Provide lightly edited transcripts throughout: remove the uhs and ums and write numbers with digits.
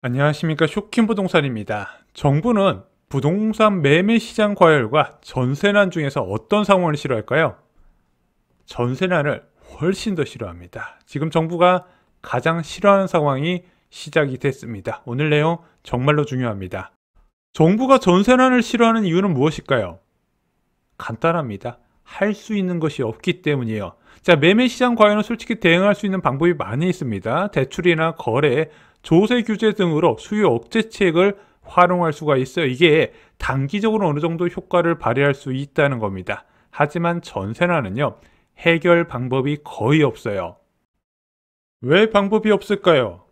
안녕하십니까. 쇼킹부동산입니다. 정부는 부동산 매매 시장 과열과 전세난 중에서 어떤 상황을 싫어할까요? 전세난을 훨씬 더 싫어합니다. 지금 정부가 가장 싫어하는 상황이 시작이 됐습니다. 오늘 내용 정말로 중요합니다. 정부가 전세난을 싫어하는 이유는 무엇일까요? 간단합니다. 할 수 있는 것이 없기 때문이에요. 자, 매매 시장 과열은 솔직히 대응할 수 있는 방법이 많이 있습니다. 대출이나 거래, 조세 규제 등으로 수요 억제책을 활용할 수가 있어요. 이게 단기적으로 어느 정도 효과를 발휘할 수 있다는 겁니다. 하지만 전세난은요, 해결 방법이 거의 없어요. 왜 방법이 없을까요?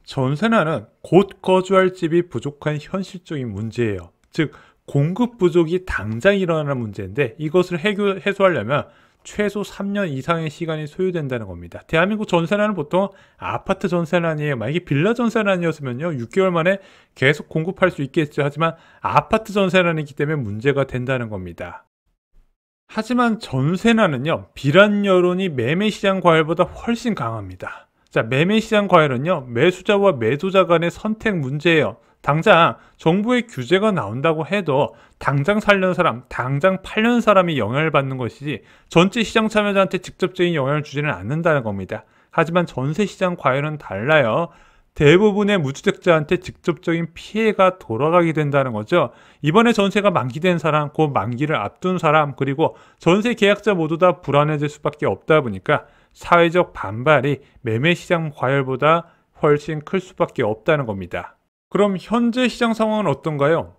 전세난은 곧 거주할 집이 부족한 현실적인 문제예요. 즉, 공급 부족이 당장 일어나는 문제인데 이것을 해소하려면 최소 3년 이상의 시간이 소요된다는 겁니다. 대한민국 전세난은 보통 아파트 전세난이에요. 만약에 빌라 전세난이었으면요, 6개월 만에 계속 공급할 수 있겠죠. 하지만 아파트 전세난이기 때문에 문제가 된다는 겁니다. 하지만 전세난은요, 비란 여론이 매매 시장 과열보다 훨씬 강합니다. 자, 매매 시장 과열은요, 매수자와 매도자 간의 선택 문제예요. 당장 정부의 규제가 나온다고 해도 당장 살려는 사람, 당장 팔려는 사람이 영향을 받는 것이지 전체 시장 참여자한테 직접적인 영향을 주지는 않는다는 겁니다. 하지만 전세 시장 과열은 달라요. 대부분의 무주택자한테 직접적인 피해가 돌아가게 된다는 거죠. 이번에 전세가 만기된 사람, 곧 만기를 앞둔 사람, 그리고 전세 계약자 모두 다 불안해질 수밖에 없다 보니까 사회적 반발이 매매 시장 과열보다 훨씬 클 수밖에 없다는 겁니다. 그럼 현재 시장 상황은 어떤가요?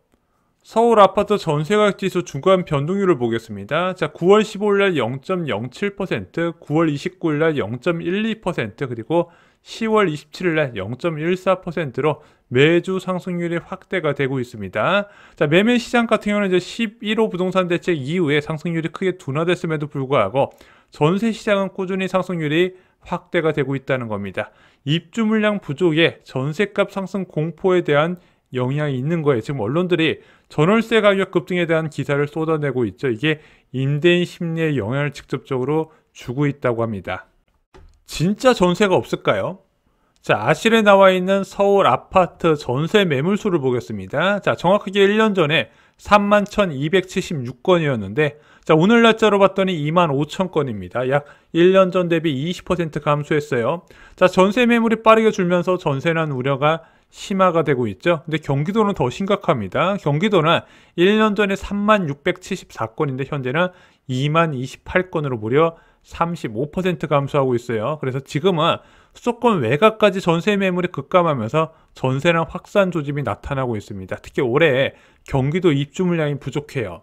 서울 아파트 전세가격 지수 중간 변동률을 보겠습니다. 자, 9월 15일 날 0.07%, 9월 29일 날 0.12%, 그리고 10월 27일 날 0.14%로 매주 상승률이 확대가 되고 있습니다. 자, 매매 시장 같은 경우는 이제 11호 부동산 대책 이후에 상승률이 크게 둔화됐음에도 불구하고 전세 시장은 꾸준히 상승률이 확대가 되고 있다는 겁니다. 입주 물량 부족에 전세값 상승 공포에 대한 영향이 있는 거예요. 지금 언론들이 전월세 가격 급등에 대한 기사를 쏟아내고 있죠. 이게 임대인 심리에 영향을 직접적으로 주고 있다고 합니다. 진짜 전세가 없을까요? 자, 아실에 나와 있는 서울 아파트 전세 매물수를 보겠습니다. 자, 정확하게 1년 전에 31,276건이었는데 자, 오늘 날짜로 봤더니 25,000건입니다. 약 1년 전 대비 20% 감소했어요. 자, 전세 매물이 빠르게 줄면서 전세난 우려가 심화가 되고 있죠. 근데 경기도는 더 심각합니다. 경기도는 1년 전에 36,674건인데 현재는 20,028건으로 무려 35% 감소하고 있어요. 그래서 지금은 수도권 외곽까지 전세 매물이 급감하면서 전세난 확산 조짐이 나타나고 있습니다. 특히 올해 경기도 입주 물량이 부족해요.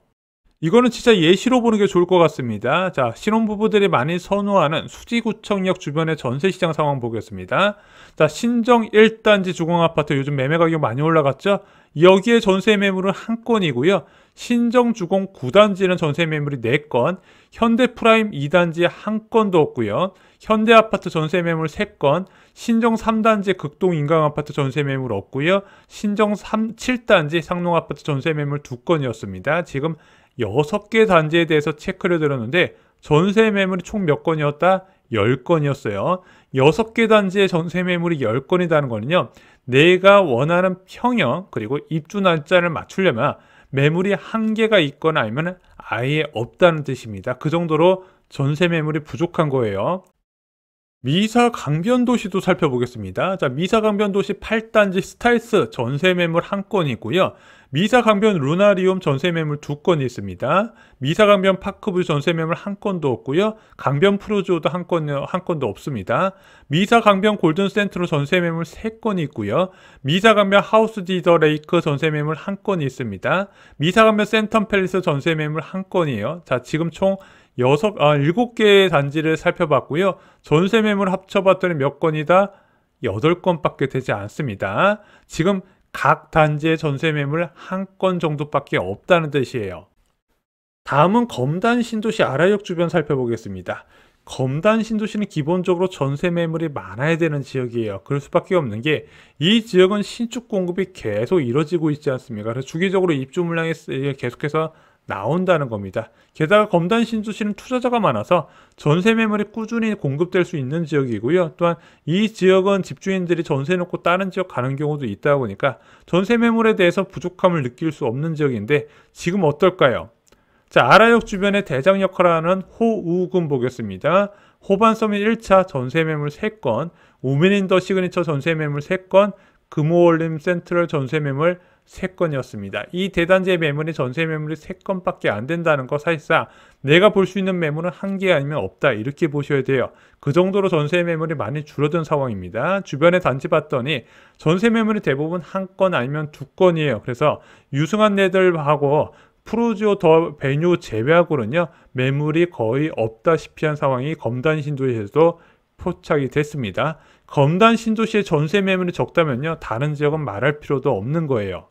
이거는 진짜 예시로 보는 게 좋을 것 같습니다. 자, 신혼부부들이 많이 선호하는 수지구청역 주변의 전세시장 상황 보겠습니다. 자, 신정 1단지 주공아파트 요즘 매매 가격 많이 올라갔죠? 여기에 전세 매물은 한 건이고요. 신정 주공 9단지는 전세 매물이 4건, 현대프라임 2단지에 한 건도 없고요. 현대아파트 전세 매물 3건, 신정 3단지 극동 인강아파트 전세 매물 없고요. 신정 7단지 상농아파트 전세 매물 2건이었습니다. 지금 6개 단지에 대해서 체크를 드렸는데 전세 매물이 총 몇 건이었다? 10건이었어요. 6개 단지의 전세 매물이 10건이라는 거는요, 내가 원하는 평형 그리고 입주 날짜를 맞추려면 매물이 한 개가 있거나 아니면 아예 없다는 뜻입니다. 그 정도로 전세 매물이 부족한 거예요. 미사 강변도시도 살펴보겠습니다. 자, 미사 강변도시 8단지 스타일스 전세 매물 한 건이고요. 미사 강변 루나리움 전세 매물 2건이 있습니다. 미사 강변 파크뷰 전세 매물 한 건도 없고요. 강변 프로즈도 한 건도 없습니다. 미사 강변 골든 센트로 전세 매물 3건이 있고요. 미사 강변 하우스 디더 레이크 전세 매물 한 건이 있습니다. 미사 강변 센텀 팰리스 전세 매물 한 건이에요. 자, 지금 총 7개의 단지를 살펴봤고요. 전세 매물 합쳐봤더니 몇 건이다? 8건밖에 되지 않습니다. 지금 각 단지의 전세 매물 한 건 정도밖에 없다는 뜻이에요. 다음은 검단 신도시 아라역 주변 살펴보겠습니다. 검단 신도시는 기본적으로 전세 매물이 많아야 되는 지역이에요. 그럴 수밖에 없는 게 이 지역은 신축 공급이 계속 이뤄지고 있지 않습니까? 그래서 주기적으로 입주 물량이 계속해서 나온다는 겁니다. 게다가 검단 신도시는 투자자가 많아서 전세 매물이 꾸준히 공급될 수 있는 지역이고요. 또한 이 지역은 집주인들이 전세 놓고 다른 지역 가는 경우도 있다 보니까 전세 매물에 대해서 부족함을 느낄 수 없는 지역인데 지금 어떨까요? 자, 아라역 주변에 대장 역할을 하는 호우금 보겠습니다. 호반서민 1차 전세 매물 3건, 우민인더 시그니처 전세 매물 3건, 금호월림 센트럴 전세 매물 3건이었습니다. 이 대단지의 매물이 전세 매물이 3건밖에 안 된다는 거 사실상 내가 볼 수 있는 매물은 한 개 아니면 없다 이렇게 보셔야 돼요. 그 정도로 전세 매물이 많이 줄어든 상황입니다. 주변에 단지 봤더니 전세 매물이 대부분 한 건 아니면 2건이에요. 그래서 유승한 네들하고 프루지오 더 베뉴 제외하고는요 매물이 거의 없다시피 한 상황이 검단 신도시에서도 포착이 됐습니다. 검단 신도시의 전세 매물이 적다면요 다른 지역은 말할 필요도 없는 거예요.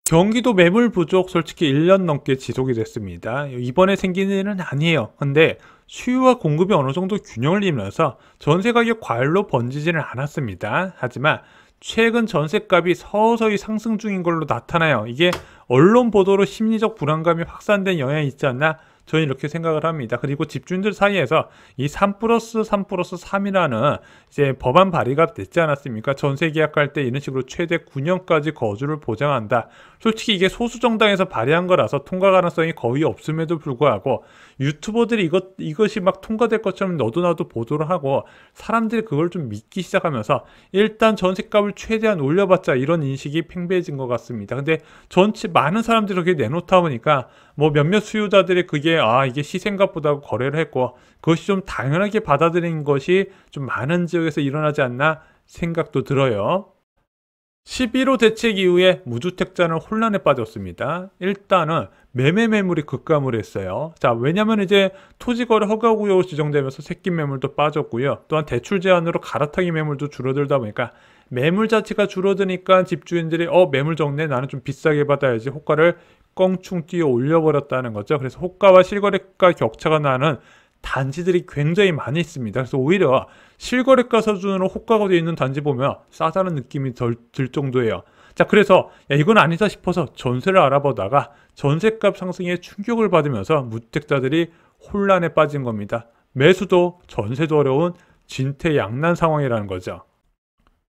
경기도 매물 부족 솔직히 1년 넘게 지속이 됐습니다. 이번에 생긴 일은 아니에요. 근데 수요와 공급이 어느 정도 균형을 이루면서 전세 가격 과열로 번지지는 않았습니다. 하지만 최근 전세값이 서서히 상승 중인 걸로 나타나요. 이게 언론 보도로 심리적 불안감이 확산된 영향이 있지 않나 저는 이렇게 생각을 합니다. 그리고 집주인들 사이에서 이 3+3+3이라는 이제 법안 발의가 됐지 않았습니까? 전세 계약할 때 이런 식으로 최대 9년까지 거주를 보장한다. 솔직히 이게 소수 정당에서 발의한 거라서 통과 가능성이 거의 없음에도 불구하고 유튜버들이 이것이 막 통과될 것처럼 너도 나도 보도를 하고 사람들이 그걸 좀 믿기 시작하면서 일단 전세값을 최대한 올려봤자 이런 인식이 팽배해진 것 같습니다. 근데 전체 많은 사람들이 그렇게 내놓다 보니까 뭐 몇몇 수요자들이 그게 이게 시세값보다 거래를 했고 그것이 좀 당연하게 받아들인 것이 좀 많은 지역에서 일어나지 않나 생각도 들어요. 11호 대책 이후에 무주택자는 혼란에 빠졌습니다. 일단은 매매 매물이 급감을 했어요. 자, 왜냐면 이제 토지거래 허가구역으로 지정되면서 새끼 매물도 빠졌고요. 또한 대출 제한으로 갈아타기 매물도 줄어들다 보니까 매물 자체가 줄어드니까 집주인들이 매물 적네 나는 좀 비싸게 받아야지 호가를 껑충 뛰어 올려버렸다는 거죠. 그래서 호가와 실거래가 격차가 나는 단지들이 굉장히 많이 있습니다. 그래서 오히려 실거래가 수준으로 호가가 되어 있는 단지 보면 싸다는 느낌이 들 정도예요. 자, 그래서 이건 아니다 싶어서 전세를 알아보다가 전세값 상승에 충격을 받으면서 무주택자들이 혼란에 빠진 겁니다. 매수도 전세도 어려운 진퇴양난 상황이라는 거죠.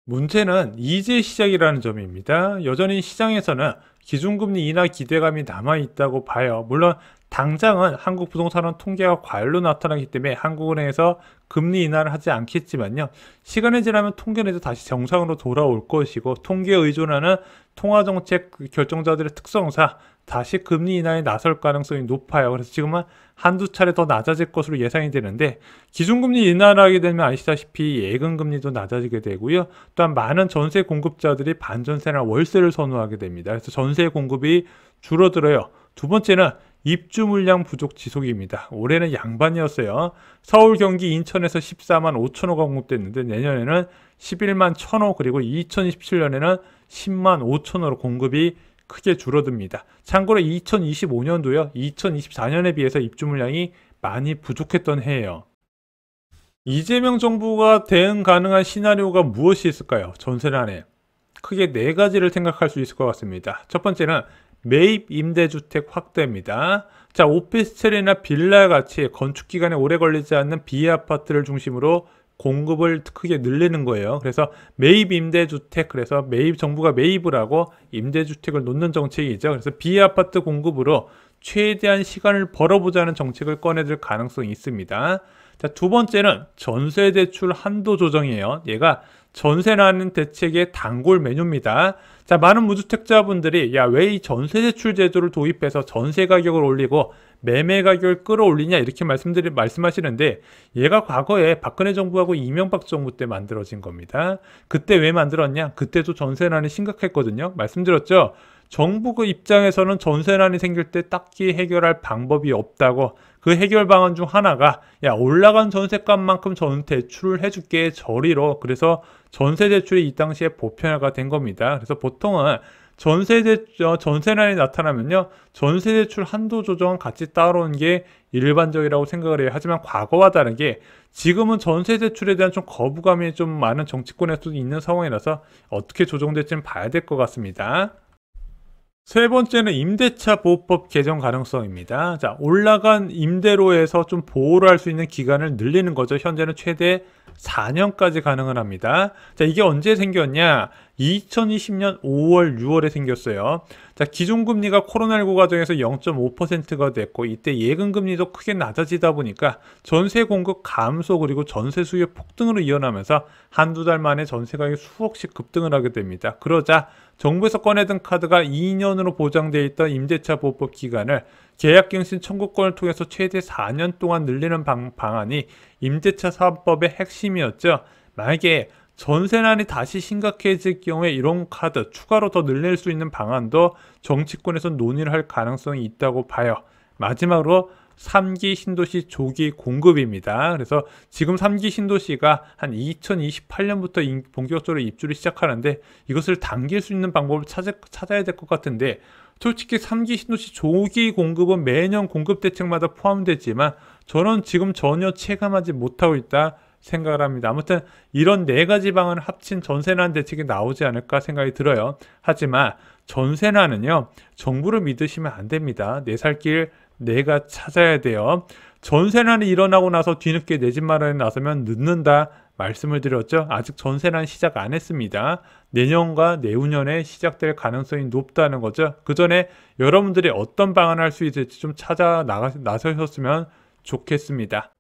문제는 이제 시작이라는 점입니다. 여전히 시장에서는 기준금리 인하 기대감이 남아있다고 봐요. 물론 당장은 한국 부동산은 통계가 과열로 나타나기 때문에 한국은행에서 금리 인하를 하지 않겠지만요. 시간이 지나면 통계는 다시 정상으로 돌아올 것이고 통계에 의존하는 통화정책 결정자들의 특성상 다시 금리 인하에 나설 가능성이 높아요. 그래서 지금은 한두 차례 더 낮아질 것으로 예상이 되는데 기준금리 인하를 하게 되면 아시다시피 예금금리도 낮아지게 되고요. 또한 많은 전세 공급자들이 반전세나 월세를 선호하게 됩니다. 그래서 전세 공급이 줄어들어요. 두 번째는 입주 물량 부족 지속입니다. 올해는 양반이었어요. 서울, 경기, 인천에서 14만 5천호가 공급됐는데 내년에는 11만 1천호 그리고 2027년에는 10만 5천호로 공급이 크게 줄어듭니다. 참고로 2025년도요. 2024년에 비해서 입주 물량이 많이 부족했던 해예요. 이재명 정부가 대응 가능한 시나리오가 무엇이 있을까요? 전세난에 크게 네 가지를 생각할 수 있을 것 같습니다. 첫 번째는 매입 임대주택 확대입니다. 자, 오피스텔이나 빌라 같이 건축기간에 오래 걸리지 않는 비아파트를 중심으로 공급을 크게 늘리는 거예요. 그래서 매입 임대주택, 그래서 정부가 매입을 하고 임대주택을 놓는 정책이죠. 그래서 비아파트 공급으로 최대한 시간을 벌어보자는 정책을 꺼내들 가능성이 있습니다. 자, 두 번째는 전세대출 한도 조정이에요. 얘가 전세라는 대책의 단골 메뉴입니다. 자, 많은 무주택자분들이 왜 이 전세대출 제도를 도입해서 전세 가격을 올리고 매매 가격을 끌어올리냐 이렇게 말씀하시는데 얘가 과거에 박근혜 정부하고 이명박 정부 때 만들어진 겁니다. 그때 왜 만들었냐? 그때도 전세난이 심각했거든요. 말씀드렸죠. 정부 그 입장에서는 전세난이 생길 때 딱히 해결할 방법이 없다고 그 해결 방안 중 하나가 올라간 전세값만큼 대출을 해줄게 저리로 그래서 전세대출이 이 당시에 보편화가 된 겁니다. 그래서 보통은 전세난이 나타나면요 전세대출 한도 조정은 같이 따라오는 게 일반적이라고 생각을 해요. 하지만 과거와 다르게 지금은 전세대출에 대한 좀 거부감이 좀 많은 정치권에서도 있는 상황이라서 어떻게 조정될지는 봐야 될 것 같습니다. 세 번째는 임대차 보호법 개정 가능성입니다. 자, 올라간 임대료에서 좀 보호를 할 수 있는 기간을 늘리는 거죠. 현재는 최대 4년까지 가능을 합니다. 자, 이게 언제 생겼냐? 2020년 5월, 6월에 생겼어요. 자, 기준금리가 코로나19 과정에서 0.5%가 됐고, 이때 예금금리도 크게 낮아지다 보니까 전세 공급 감소 그리고 전세 수요 폭등으로 이어나면서 한두 달 만에 전세 가격이 수억씩 급등을 하게 됩니다. 그러자 정부에서 꺼내든 카드가 2년으로 보장되어 있던 임대차 보호법 기간을 계약갱신 청구권을 통해서 최대 4년 동안 늘리는 방안이 임대차 사업법의 핵심이었죠. 만약에 전세난이 다시 심각해질 경우에 이런 카드 추가로 더 늘릴 수 있는 방안도 정치권에서 논의를 할 가능성이 있다고 봐요. 마지막으로 3기 신도시 조기 공급입니다. 그래서 지금 3기 신도시가 한 2028년부터 본격적으로 입주를 시작하는데 이것을 당길 수 있는 방법을 찾아야 될 것 같은데, 솔직히 3기 신도시 조기 공급은 매년 공급 대책마다 포함되지만 저는 지금 전혀 체감하지 못하고 있다 생각을 합니다. 아무튼 이런 네 가지 방안을 합친 전세난 대책이 나오지 않을까 생각이 들어요. 하지만 전세난은요, 정부를 믿으시면 안 됩니다. 내 살 길 내가 찾아야 돼요. 전세난이 일어나고 나서 뒤늦게 내 집 마련에 나서면 늦는다 말씀을 드렸죠. 아직 전세난 시작 안 했습니다. 내년과 내후년에 시작될 가능성이 높다는 거죠. 그 전에 여러분들이 어떤 방안을 할 수 있을지 좀 나서셨으면 좋겠습니다.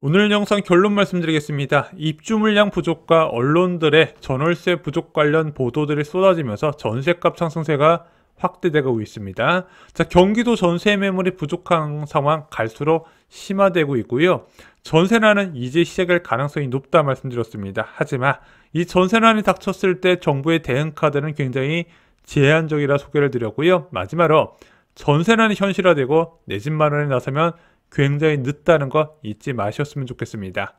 오늘 영상 결론 말씀드리겠습니다. 입주 물량 부족과 언론들의 전월세 부족 관련 보도들이 쏟아지면서 전세값 상승세가 확대되고 있습니다. 자, 경기도 전세 매물이 부족한 상황 갈수록 심화되고 있고요. 전세난은 이제 시작할 가능성이 높다 말씀드렸습니다. 하지만 이 전세난이 닥쳤을 때 정부의 대응 카드는 굉장히 제한적이라 소개를 드렸고요. 마지막으로 전세난이 현실화되고 내 집 마련에 나서면 굉장히 늦다는 거 잊지 마셨으면 좋겠습니다.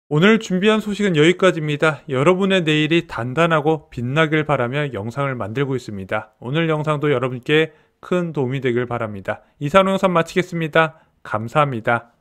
오늘 준비한 소식은 여기까지입니다. 여러분의 내일이 단단하고 빛나길 바라며 영상을 만들고 있습니다. 오늘 영상도 여러분께 큰 도움이 되길 바랍니다. 이상 영상 마치겠습니다. 감사합니다.